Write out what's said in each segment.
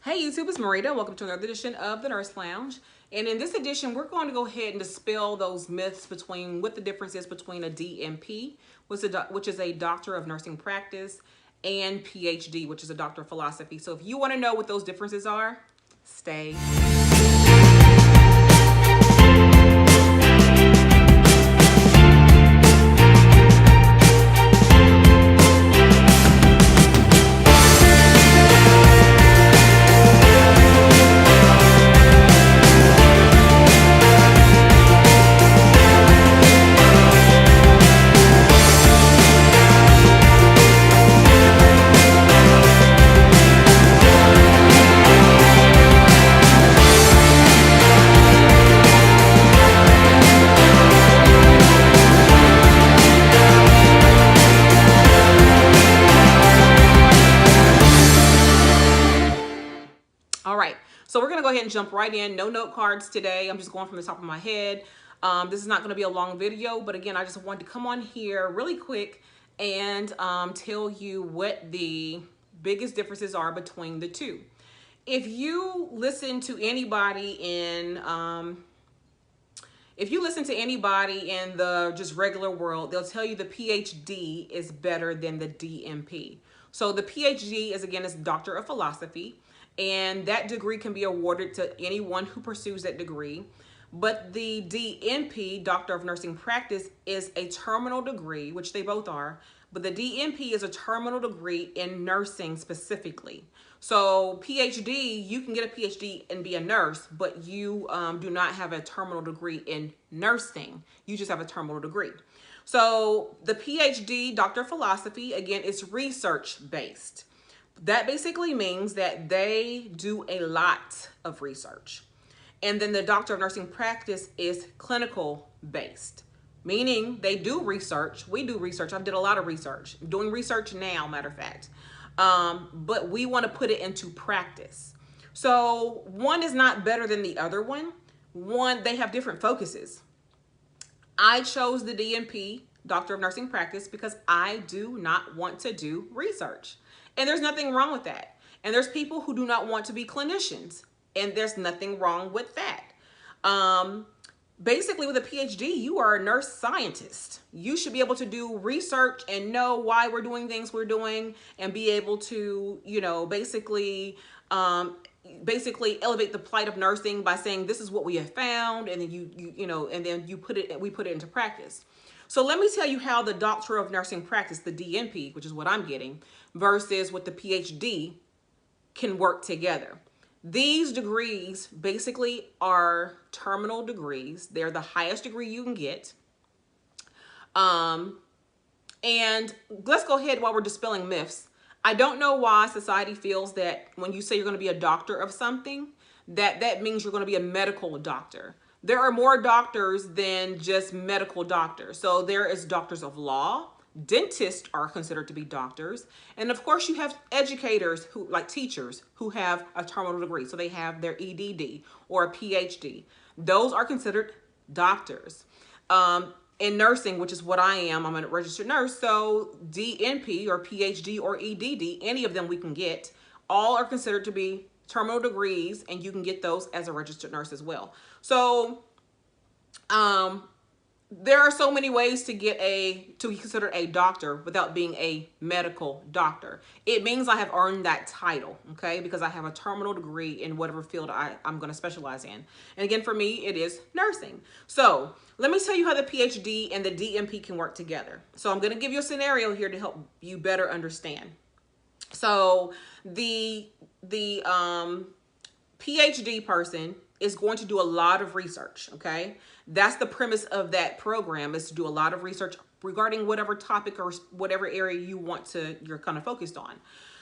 Hey YouTube, it's Marita. Welcome to another edition of the Nurse Lounge. And in this edition, we're going to go ahead and dispel those myths between what the difference is between a DNP, which is a Doctor of Nursing Practice, and PhD, which is a Doctor of Philosophy. So if you want to know what those differences are, stay. All right, so we're going to go ahead and jump right in. No note cards today. I'm just going from the top of my head. This is not going to be a long video, but again, I just wanted to come on here really quick and tell you what the biggest differences are between the two. If you listen to anybody in the just regular world, they'll tell you the PhD is better than the DNP. So the PhD is Doctor of Philosophy, and that degree can be awarded to anyone who pursues that degree. But the DNP, Doctor of Nursing Practice, is a terminal degree, which they both are, but the DNP is a terminal degree in nursing specifically. So PhD, you can get a PhD and be a nurse, but you do not have a terminal degree in nursing. You just have a terminal degree. So the PhD, Doctor of Philosophy, again, is research-based. That basically means that they do a lot of research. And then the Doctor of Nursing Practice is clinical-based, meaning they do research. We do research. I did a lot of research. I'm doing research now, matter of fact. But we want to put it into practice. So one is not better than the other one. They have different focuses. I chose the DNP, Doctor of Nursing Practice, because I do not want to do research. And there's nothing wrong with that. And there's people who do not want to be clinicians, and there's nothing wrong with that. Basically, with a PhD, you are a nurse scientist. You should be able to do research and know why we're doing things we're doing, and be able to, basically elevate the plight of nursing by saying this is what we have found, and then we put it into practice. So let me tell you how the Doctor of Nursing Practice, the DNP, which is what I'm getting, versus what the PhD can work together. These degrees basically are terminal degrees. They're the highest degree you can get. And let's go ahead while we're dispelling myths. I don't know why society feels that when you say you're going to be a doctor of something, that means you're going to be a medical doctor. There are more doctors than just medical doctors. So there is doctors of law. Dentists are considered to be doctors. And of course you have educators like teachers who have a terminal degree. So they have their EDD or a PhD. Those are considered doctors. In nursing, which is what I am, I'm a registered nurse. So DNP or PhD or EDD, any of them we can get, all are considered to be terminal degrees, and you can get those as a registered nurse as well. So there are so many ways to be considered a doctor without being a medical doctor. It means I have earned that title, okay, because I have a terminal degree in whatever field I'm going to specialize in. And again, for me, it is nursing. So let me tell you how the PhD and the DNP can work together. So I'm going to give you a scenario here to help you better understand. So the PhD person is going to do a lot of research, okay? That's the premise of that program, is to do a lot of research regarding whatever topic or whatever area you're kind of focused on.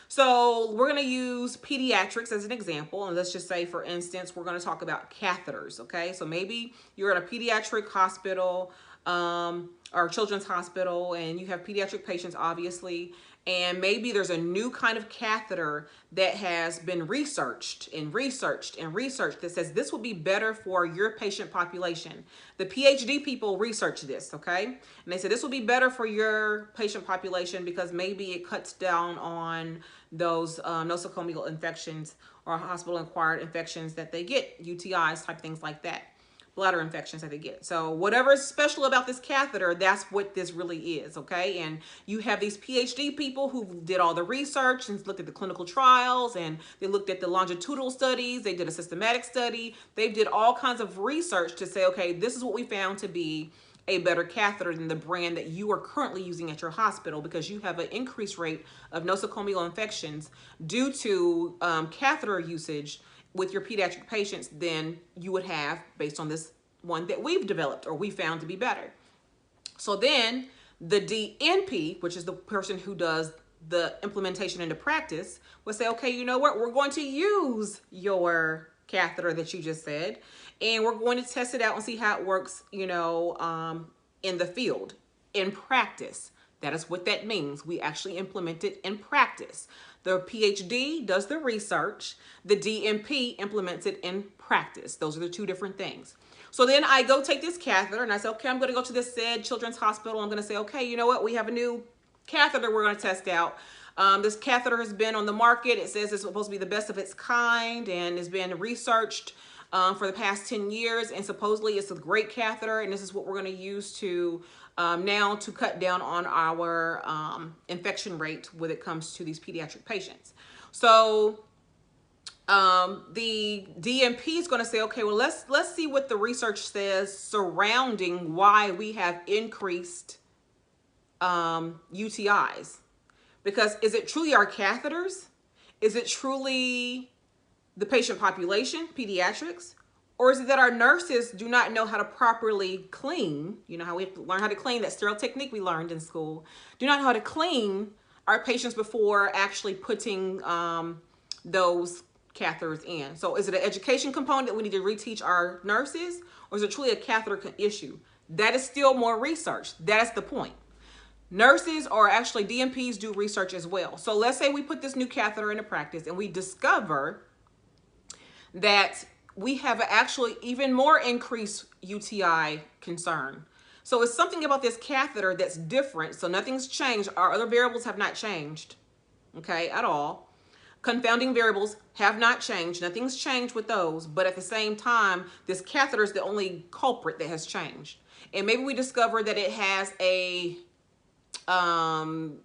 So we're going to use pediatrics as an example. And let's just say, for instance, we're going to talk about catheters, okay? So maybe you're at a pediatric hospital or children's hospital, and you have pediatric patients, obviously, and maybe there's a new kind of catheter that has been researched and researched and researched that says this will be better for your patient population. The PhD people researched this, okay? And they said this will be better for your patient population because maybe it cuts down on those nosocomial infections or hospital-acquired infections that they get, UTIs, type things like that. Bladder infections that they get. So whatever is special about this catheter, that's what this really is, okay? And you have these PhD people who did all the research and looked at the clinical trials, and they looked at the longitudinal studies, they did a systematic study, they did all kinds of research to say, okay, this is what we found to be a better catheter than the brand that you are currently using at your hospital, because you have an increased rate of nosocomial infections due to catheter usage with your pediatric patients than you would have based on this one that we've developed or we found to be better. So then the DNP, which is the person who does the implementation into practice, would say, okay, you know what? We're going to use your catheter that you just said, and we're going to test it out and see how it works, you know, in the field, in practice. That is what that means. We actually implement it in practice. The PhD does the research. The DNP implements it in practice. Those are the two different things. So then I go take this catheter and I say, okay, I'm going to go to this said children's hospital. I'm going to say, okay, you know what? We have a new catheter we're going to test out. This catheter has been on the market. It says it's supposed to be the best of its kind and has been researched for the past 10 years. And supposedly it's a great catheter. And this is what we're going to use to now to cut down on our infection rate when it comes to these pediatric patients. So the DNP is going to say, okay, well, let's see what the research says surrounding why we have increased UTIs. Because is it truly our catheters? Is it truly the patient population, pediatrics? Or is it that our nurses do not know how to properly clean? You know how we have to learn how to clean, that sterile technique we learned in school. Do not know how to clean our patients before actually putting those catheters in. So is it an education component that we need to reteach our nurses? Or is it truly a catheter issue? That is still more research. That's the point. Nurses, or actually DNPs, do research as well. So let's say we put this new catheter into practice and we discover that we have actually even more increased UTI concern. So it's something about this catheter that's different. So nothing's changed. Our other variables have not changed, okay, at all. Confounding variables have not changed. Nothing's changed with those. But at the same time, this catheter is the only culprit that has changed. And maybe we discover that it has a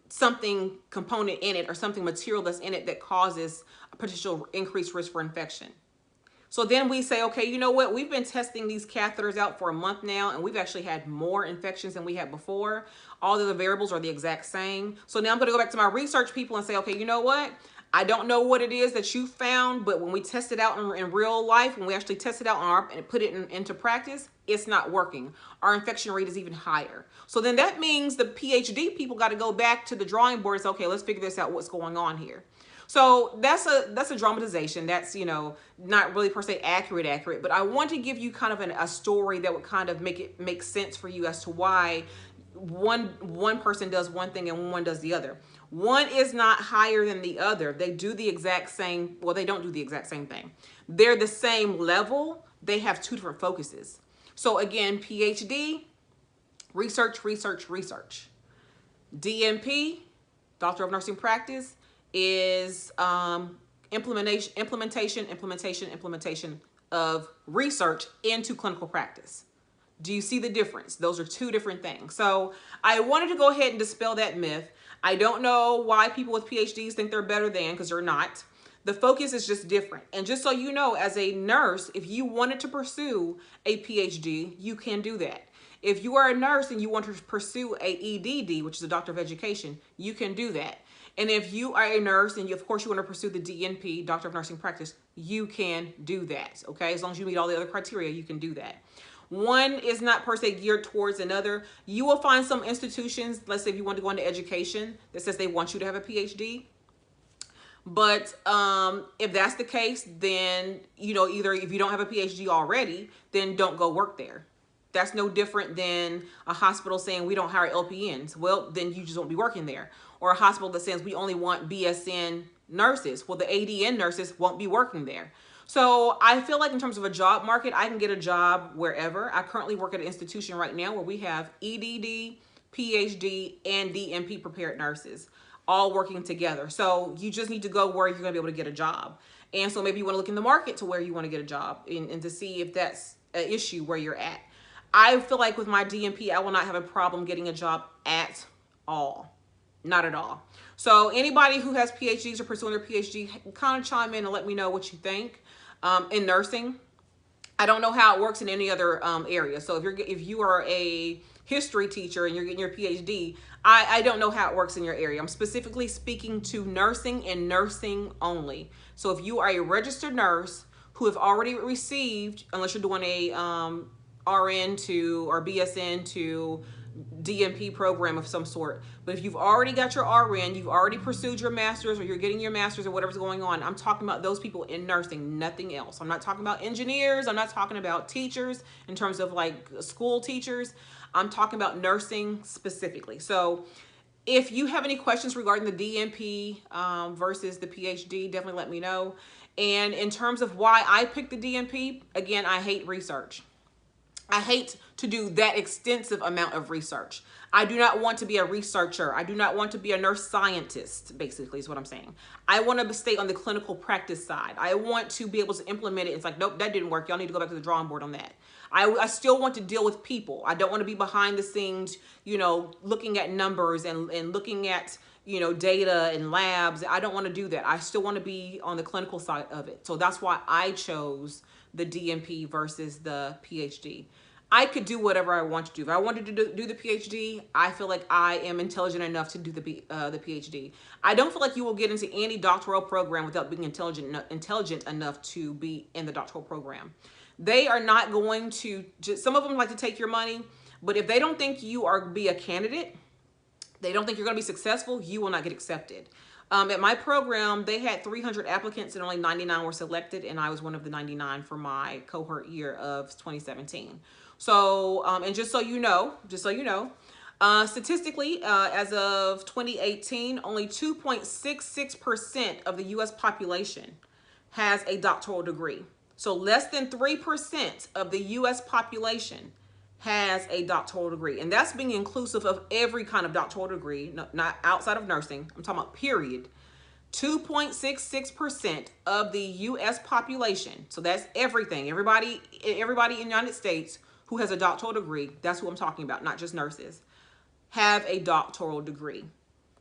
something component in it or something material that's in it that causes a potential increased risk for infection. So then we say, okay, you know what? We've been testing these catheters out for a month now, and we've actually had more infections than we had before. All of the variables are the exact same. So now I'm going to go back to my research people and say, okay, you know what? I don't know what it is that you found, but when we test it out in real life, when we actually test it out and put it into practice, it's not working. Our infection rate is even higher. So then that means the PhD people got to go back to the drawing board and say, okay, let's figure this out, what's going on here. So that's a dramatization. That's, you know, not really per se accurate, but I want to give you kind of a story that would kind of make sense for you as to why one person does one thing and one does the other. One is not higher than the other. They do the exact same, well, they don't do the exact same thing. They're the same level. They have two different focuses. So again, PhD, research, research, research. DNP, Doctor of Nursing Practice, is implementation of research into clinical practice. Do you see the difference? Those are two different things. So I wanted to go ahead and dispel that myth. I don't know why people with PhDs think they're better than, because they're not. The focus is just different. And just so you know, as a nurse, if you wanted to pursue a PhD, you can do that. If you are a nurse and you want to pursue a EDD, which is a Doctor of Education, you can do that. And if you are a nurse and of course you want to pursue the DNP, Doctor of Nursing Practice, you can do that, okay? As long as you meet all the other criteria, you can do that. One is not per se geared towards another. You will find some institutions, let's say if you want to go into education, that says they want you to have a PhD. But if that's the case, then, you know, either if you don't have a PhD already, then don't go work there. That's no different than a hospital saying we don't hire LPNs. Well, then you just won't be working there. Or a hospital that says we only want BSN nurses. Well, the ADN nurses won't be working there. So I feel like in terms of a job market, I can get a job wherever. I currently work at an institution right now where we have EDD, PhD, and DNP prepared nurses all working together. So you just need to go where you're going to be able to get a job. And so maybe you want to look in the market to where you want to get a job and to see if that's an issue where you're at. I feel like with my DNP, I will not have a problem getting a job at all. Not at all. So anybody who has PhDs or pursuing their PhD, kind of chime in and let me know what you think. In nursing, I don't know how it works in any other area. So if you are a history teacher and you're getting your PhD, I don't know how it works in your area. I'm specifically speaking to nursing and nursing only. So if you are a registered nurse who have already received, unless you're doing a RN to or BSN to DNP program of some sort, but if you've already got your RN, you've already pursued your master's or you're getting your master's or whatever's going on, I'm talking about those people in nursing, nothing else. I'm not talking about engineers. I'm not talking about teachers in terms of like school teachers. I'm talking about nursing specifically. So if you have any questions regarding the DNP versus the PhD, definitely let me know. And in terms of why I picked the DNP, again, I hate research. I hate to do that extensive amount of research. I do not want to be a researcher. I do not want to be a nurse scientist, basically is what I'm saying. I want to stay on the clinical practice side. I want to be able to implement it. It's like, nope, that didn't work. Y'all need to go back to the drawing board on that. I still want to deal with people. I don't want to be behind the scenes, you know, looking at numbers and looking at, you know, data and labs. I don't want to do that. I still want to be on the clinical side of it. So that's why I chose the DNP versus the PhD. I could do whatever I want to do. If I wanted to do the PhD, I feel like I am intelligent enough to do the PhD. I don't feel like you will get into any doctoral program without being intelligent enough to be in the doctoral program. They are not going to, some of them like to take your money, but if they don't think you are be a candidate, they don't think you're going to be successful, you will not get accepted. At my program, they had 300 applicants and only 99 were selected, and I was one of the 99 for my cohort year of 2017. So, and just so you know, statistically, as of 2018, only 2.66% of the U.S. population has a doctoral degree. So less than 3% of the U.S. population has a doctoral degree. And that's being inclusive of every kind of doctoral degree, not outside of nursing. I'm talking about period. 2.66% of the U.S. population. So that's everything. Everybody in the United States who has a doctoral degree, that's who I'm talking about, not just nurses, have a doctoral degree.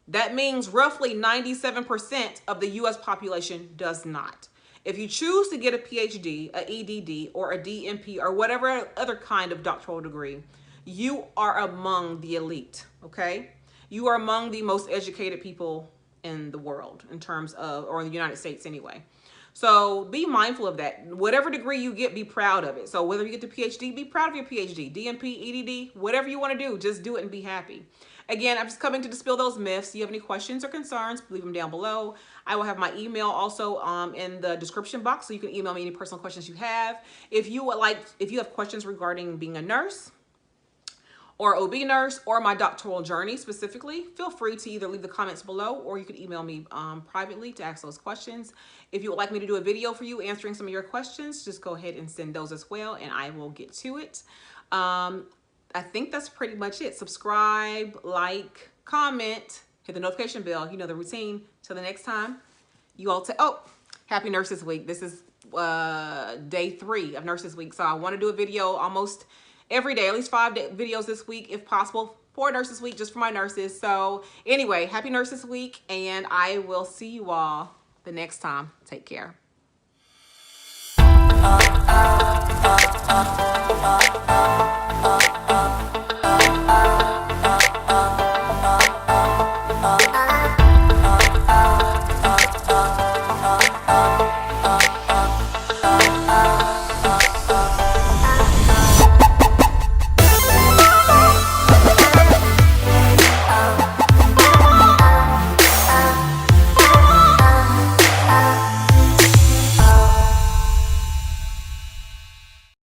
That means roughly 97% of the U.S. population does not. If you choose to get a PhD, a EDD, or a DNP, or whatever other kind of doctoral degree, you are among the elite, okay? You are among the most educated people in the world in terms of, or in the United States anyway. So be mindful of that. Whatever degree you get, be proud of it. So whether you get the PhD, be proud of your PhD, DNP, EDD, whatever you want to do, just do it and be happy. Again, I'm just coming to dispel those myths. If you have any questions or concerns, leave them down below. I will have my email also in the description box, so you can email me any personal questions you have. If you have questions regarding being a nurse or OB nurse or my doctoral journey specifically, feel free to either leave the comments below or you can email me privately to ask those questions. If you would like me to do a video for you answering some of your questions, just go ahead and send those as well and I will get to it. I think that's pretty much it. Subscribe, like, comment, hit the notification bell. You know the routine. Till the next time, you all happy Nurses Week. This is day 3 of Nurses Week. So I want to do a video almost every day, at least 5 videos this week if possible, for Nurses Week, just for my nurses. So anyway, happy Nurses Week, and I will see you all the next time. Take care.